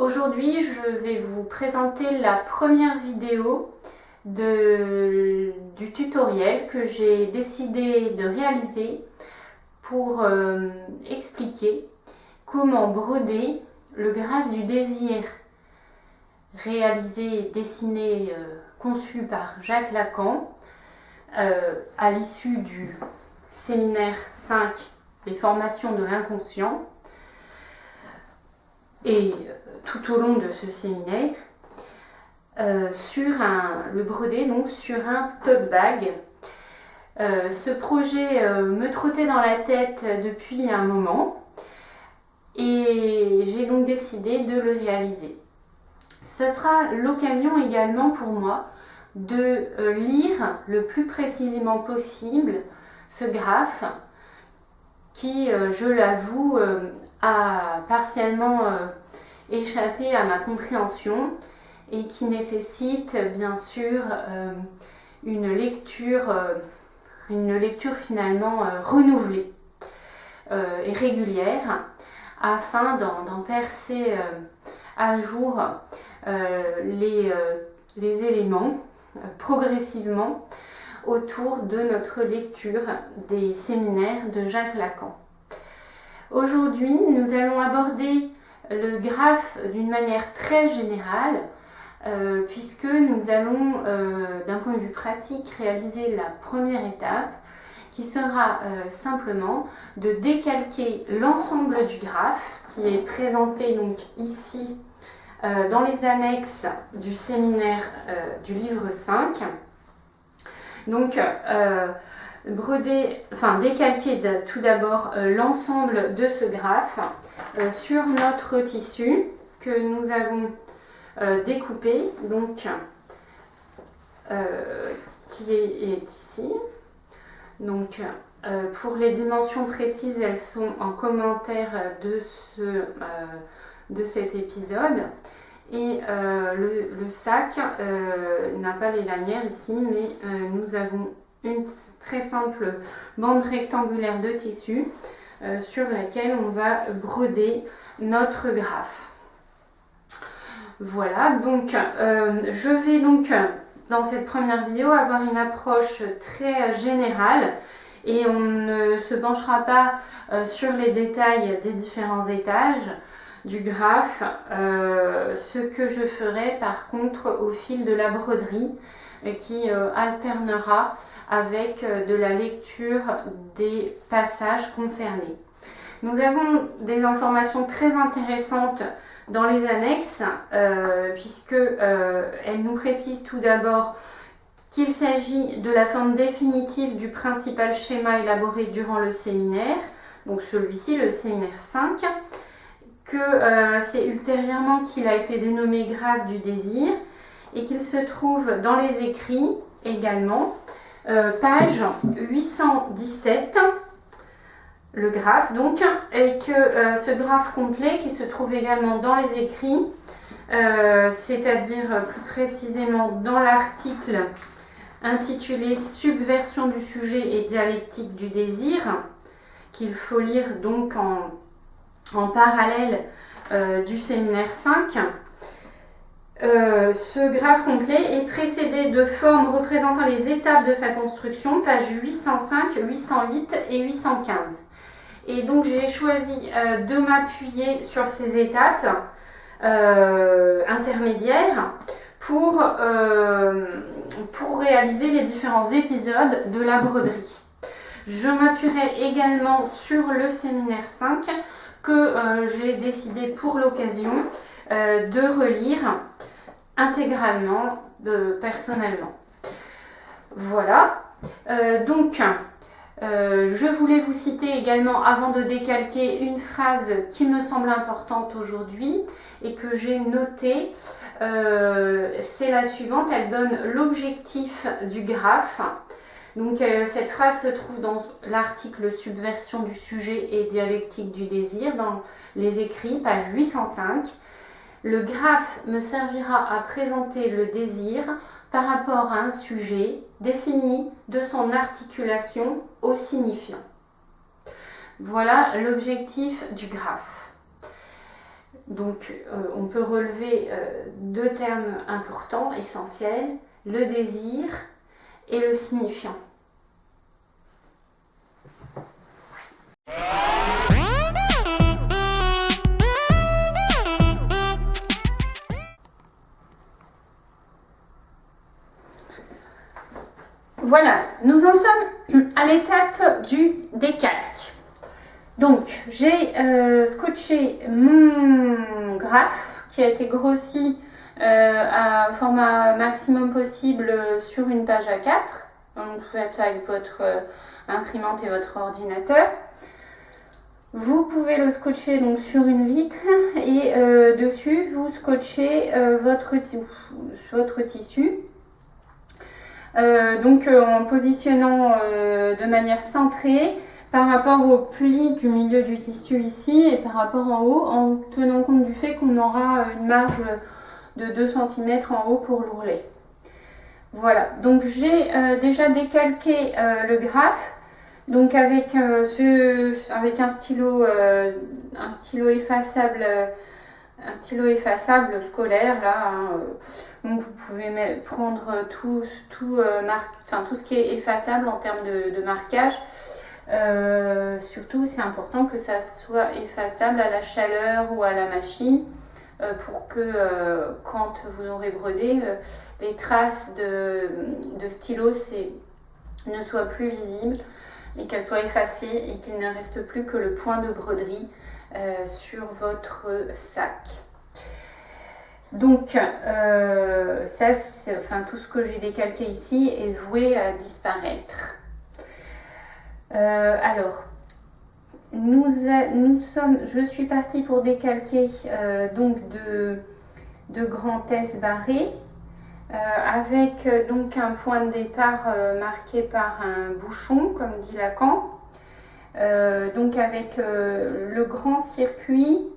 Aujourd'hui, je vais vous présenter la première vidéo du tutoriel que j'ai décidé de réaliser pour expliquer comment broder le graphe du désir réalisé, dessiné, conçu par Jacques Lacan à l'issue du séminaire 5 des formations de l'inconscient. Et tout au long de ce séminaire, le broder donc sur un tote bag. Ce projet me trottait dans la tête depuis un moment et j'ai donc décidé de le réaliser. Ce sera l'occasion également pour moi de lire le plus précisément possible ce graphe qui, je l'avoue, a partiellement échappé à ma compréhension et qui nécessite bien sûr une lecture finalement renouvelée et régulière afin d'en percer à jour les éléments progressivement autour de notre lecture des séminaires de Jacques Lacan. Aujourd'hui, nous allons aborder le graphe d'une manière très générale puisque nous allons, d'un point de vue pratique, réaliser la première étape qui sera simplement de décalquer l'ensemble du graphe qui est présenté donc ici dans les annexes du séminaire du livre 5. Donc, décalquer tout d'abord l'ensemble de ce graphe sur notre tissu que nous avons découpé, donc qui est ici. Donc, pour les dimensions précises, elles sont en commentaire de cet épisode. Et le sac n'a pas les lanières ici, mais nous avons une très simple bande rectangulaire de tissu sur laquelle on va broder notre graphe. Voilà, donc je vais donc dans cette première vidéo avoir une approche très générale et on ne se penchera pas sur les détails des différents étages du graphe, ce que je ferai par contre au fil de la broderie qui alternera avec de la lecture des passages concernés. Nous avons des informations très intéressantes dans les annexes puisque elles nous précisent tout d'abord qu'il s'agit de la forme définitive du principal schéma élaboré durant le séminaire, donc celui-ci, le séminaire 5, que c'est ultérieurement qu'il a été dénommé graphe du désir et qu'il se trouve dans les écrits également, page 817, le graphe donc, et que ce graphe complet qui se trouve également dans les écrits, c'est-à-dire plus précisément dans l'article intitulé Subversion du sujet et dialectique du désir, qu'il faut lire donc en parallèle du séminaire 5. Ce graphe complet est précédé de formes représentant les étapes de sa construction, pages 805, 808 et 815. Et donc j'ai choisi de m'appuyer sur ces étapes intermédiaires pour réaliser les différents épisodes de la broderie. Je m'appuierai également sur le séminaire 5 que j'ai décidé pour l'occasion de relire intégralement personnellement. Voilà, donc je voulais vous citer également avant de décalquer une phrase qui me semble importante aujourd'hui et que j'ai notée, c'est la suivante, elle donne l'objectif du graphe. Donc cette phrase se trouve dans l'article Subversion du sujet et dialectique du désir, dans les écrits, page 805. Le graphe me servira à présenter le désir par rapport à un sujet défini de son articulation au signifiant. Voilà l'objectif du graphe. Donc on peut relever deux termes importants, essentiels, le désir et le signifiant. Voilà, nous en sommes à l'étape du décalque. Donc, j'ai scotché mon graphe qui a été grossi à format maximum possible sur une page A4. Donc, vous faites ça avec votre imprimante et votre ordinateur. Vous pouvez le scotcher donc sur une vitre et dessus, vous scotchez votre tissu. En positionnant de manière centrée par rapport au pli du milieu du tissu ici et par rapport en haut, en tenant compte du fait qu'on aura une marge de 2 cm en haut pour l'ourlet. Voilà, donc j'ai déjà décalqué le graphe, donc avec un stylo effaçable scolaire là. Donc vous pouvez prendre tout ce qui est effaçable en termes de marquage. Surtout, c'est important que ça soit effaçable à la chaleur ou à la machine pour que quand vous aurez brodé, les traces de stylo ne soient plus visibles et qu'elles soient effacées et qu'il ne reste plus que le point de broderie sur votre sac. Donc, tout ce que j'ai décalqué ici est voué à disparaître. Je suis partie pour décalquer de grands S barrés avec donc un point de départ marqué par un bouchon, comme dit Lacan. Donc avec le grand circuit,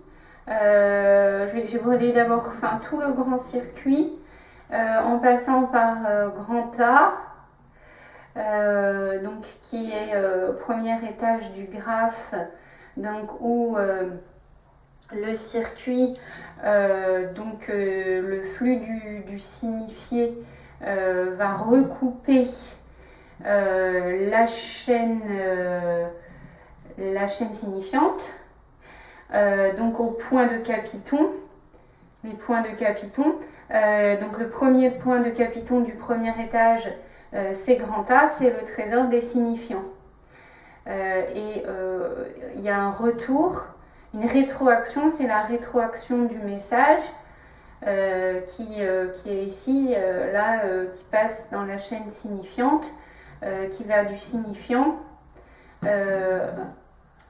j'ai brodé d'abord tout le grand circuit en passant par grand A, qui est au premier étage du graphe, où le circuit, le flux du signifié va recouper la chaîne signifiante, au point de capiton, les points de capiton. Le premier point de capiton du premier étage, c'est grand A, c'est le trésor des signifiants. Il y a un retour, une rétroaction, c'est la rétroaction du message qui est ici, qui passe dans la chaîne signifiante, qui va du signifiant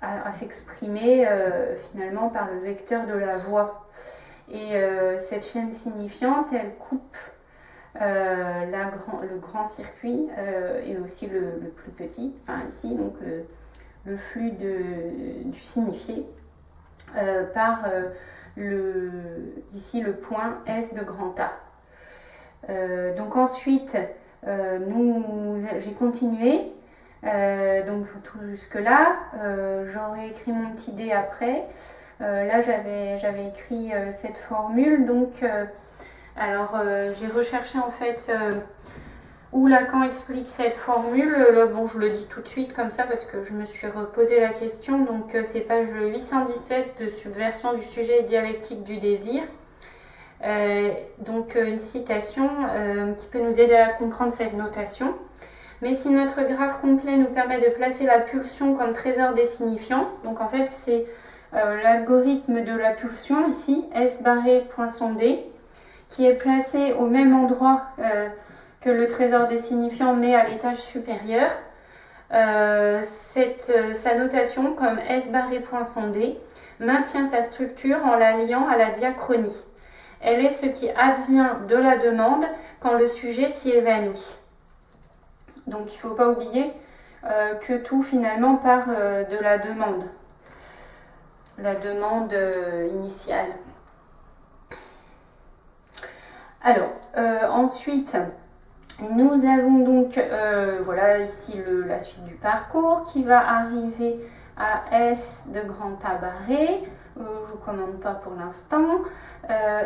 à s'exprimer finalement par le vecteur de la voix. Et cette chaîne signifiante, elle coupe le grand circuit et aussi le plus petit, ici donc le flux du signifié par ici le point S de grand A. Ensuite j'ai continué tout jusque là. J'aurais écrit mon petit D après. Là j'avais écrit cette formule, j'ai recherché en fait où Lacan explique cette formule. Je le dis tout de suite comme ça parce que je me suis reposé la question. C'est page 817 de Subversion du sujet et dialectique du désir. Une citation qui peut nous aider à comprendre cette notation. Mais si notre graphe complet nous permet de placer la pulsion comme trésor des signifiants, donc en fait c'est l'algorithme de la pulsion ici, S barré poinçon D, qui est placé au même endroit que le trésor des signifiants mais à l'étage supérieur. Sa notation comme S barré poinçon D maintient sa structure en la liant à la diachronie. Elle est ce qui advient de la demande quand le sujet s'y évanouit. Donc il ne faut pas oublier que tout finalement part de la demande initiale. Alors, ensuite, nous avons donc, ici la suite du parcours qui va arriver à S de grand A barré, je ne commande pas pour l'instant.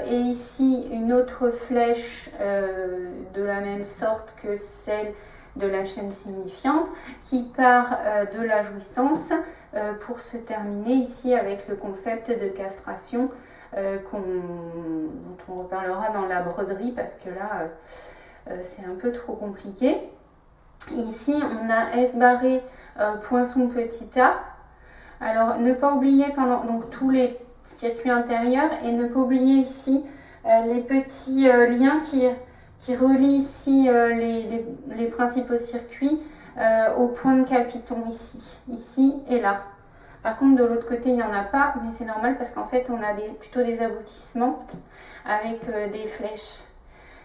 Et ici une autre flèche de la même sorte que celle de la chaîne signifiante qui part de la jouissance pour se terminer ici avec le concept de castration dont on reparlera dans la broderie parce que là c'est un peu trop compliqué. Ici on a S barré poinçon petit a. Alors ne pas oublier pendant donc tous les circuits intérieurs et ne pas oublier ici les petits liens qui relient ici les principaux circuits au point de capiton ici et là. Par contre de l'autre côté il n'y en a pas, mais c'est normal parce qu'en fait on a plutôt des aboutissements avec des flèches.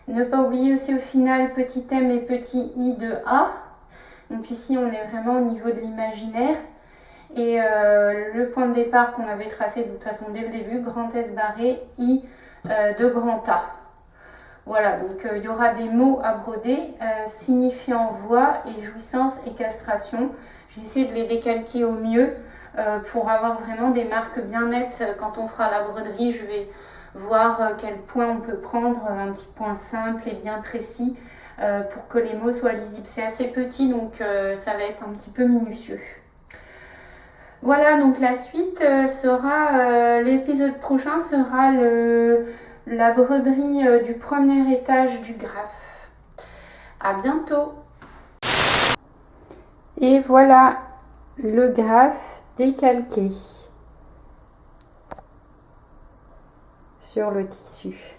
Ne pas oublier aussi au final petit m et petit i de A. Donc ici on est vraiment au niveau de l'imaginaire. Et le point de départ qu'on avait tracé de toute façon dès le début, grand S barré, I de grand A. Voilà, donc il y aura des mots à broder signifiant voix et jouissance et castration. J'ai essayé de les décalquer au mieux pour avoir vraiment des marques bien nettes. Quand on fera la broderie, je vais voir quel point on peut prendre, un petit point simple et bien précis pour que les mots soient lisibles. C'est assez petit, donc ça va être un petit peu minutieux. Voilà, donc la suite sera, l'épisode prochain sera la broderie du premier étage du graphe. À bientôt! Et voilà le graphe décalqué sur le tissu.